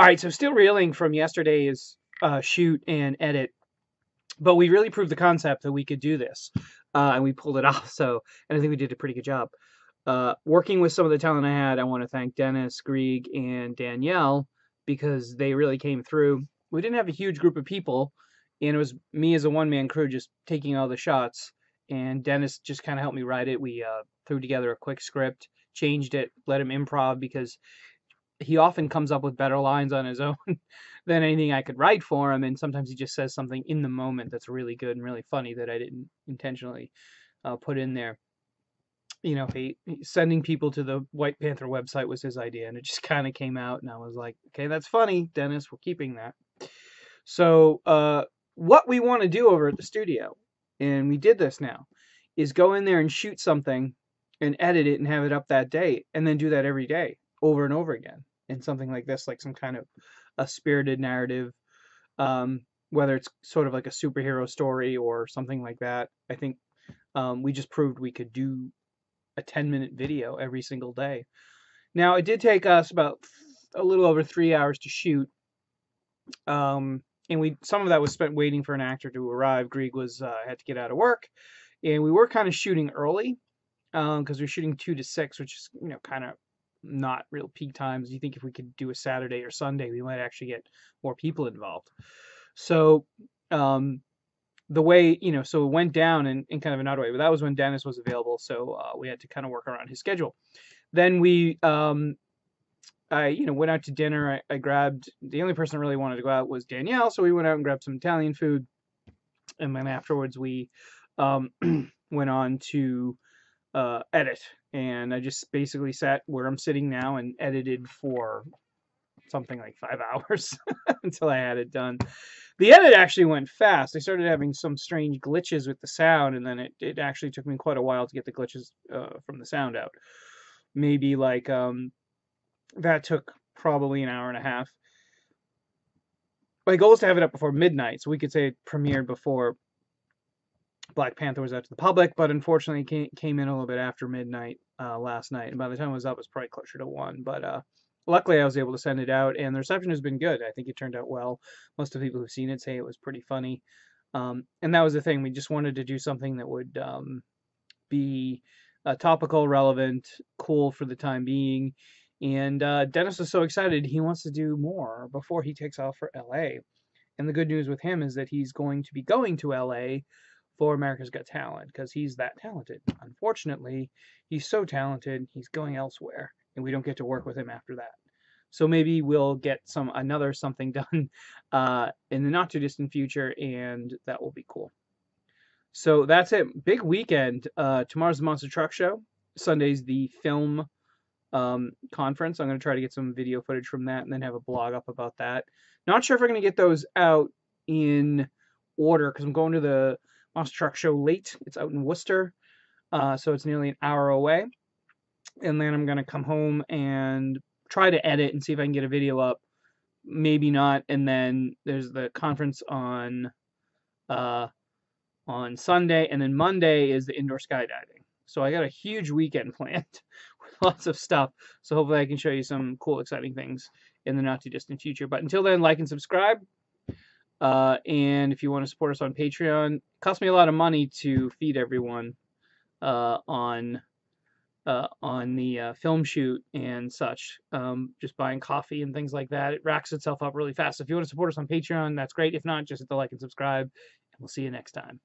All right, so still reeling from yesterday's shoot and edit, but we really proved the concept that we could do this, and we pulled it off. So, and I think we did a pretty good job. Working with some of the talent I had, I want to thank Dennis, Grieg, and Danielle because they really came through. We didn't have a huge group of people, and it was me as a one-man crew just taking all the shots, and Dennis just kind of helped me write it. We threw together a quick script, changed it, let him improv because he often comes up with better lines on his own than anything I could write for him, and sometimes he just says something in the moment that's really good and really funny that I didn't intentionally put in there. You know, sending people to the White Panther website was his idea, and it just kind of came out, and I was like, okay, that's funny, Dennis, we're keeping that. So, what we want to do over at the studio, and we did this now, is go in there and shoot something and edit it and have it up that day, and then do that every day over and over again in something like this, like some kind of a spirited narrative, whether it's sort of like a superhero story or something like that. I think we just proved we could do a 10-minute video every single day. Now, it did take us about a little over 3 hours to shoot. And some of that was spent waiting for an actor to arrive. Grieg was had to get out of work, and we were kind of shooting early because we're shooting 2 to 6, which is kind of not real peak times. You think if we could do a Saturday or Sunday, we might actually get more people involved. So the way so it went down in kind of an odd way, but that was when Dennis was available, so we had to kind of work around his schedule. Then I went out to dinner. I grabbed the only person that really wanted to go out was Danielle, so we went out and grabbed some Italian food, and then afterwards we went on to edit, and I just basically sat where I'm sitting now and edited for something like 5 hours until I had it done. The edit actually went fast. I started having some strange glitches with the sound, and then it actually took me quite a while to get the glitches from the sound out. Maybe like that took probably an hour and a half. My goal is to have it up before midnight, so we could say it premiered before Black Panther was out to the public, but unfortunately it came in a little bit after midnight last night, and by the time it was up, it was probably closer to 1. But luckily, I was able to send it out, and the reception has been good. I think it turned out well. Most of the people who've seen it say it was pretty funny. And that was the thing. We just wanted to do something that would be topical, relevant, cool for the time being. And Dennis is so excited. He wants to do more before he takes off for LA. And the good news with him is that he's going to be going to LA for America's Got Talent because he's that talented. Unfortunately, he's so talented, he's going elsewhere, and we don't get to work with him after that. So maybe we'll get another something done in the not too distant future, and that will be cool. So that's it. Big weekend. Tomorrow's the Monster Truck Show. Sunday's the film conference. I'm going to try to get some video footage from that and then have a blog up about that. Not sure if we're going to get those out in order because I'm going to the Monster Truck Show late. It's out in Worcester, so it's nearly an hour away. And then I'm going to come home and try to edit and see if I can get a video up. Maybe not. And then there's the conference on Sunday, and then Monday is the indoor skydiving. So I got a huge weekend planned with lots of stuff. So hopefully I can show you some cool, exciting things in the not too distant future. But until then, like and subscribe. And if you want to support us on Patreon, it costs me a lot of money to feed everyone on the film shoot and such. Just buying coffee and things like that. It racks itself up really fast. So if you want to support us on Patreon, that's great. If not, just hit the like and subscribe, and we'll see you next time.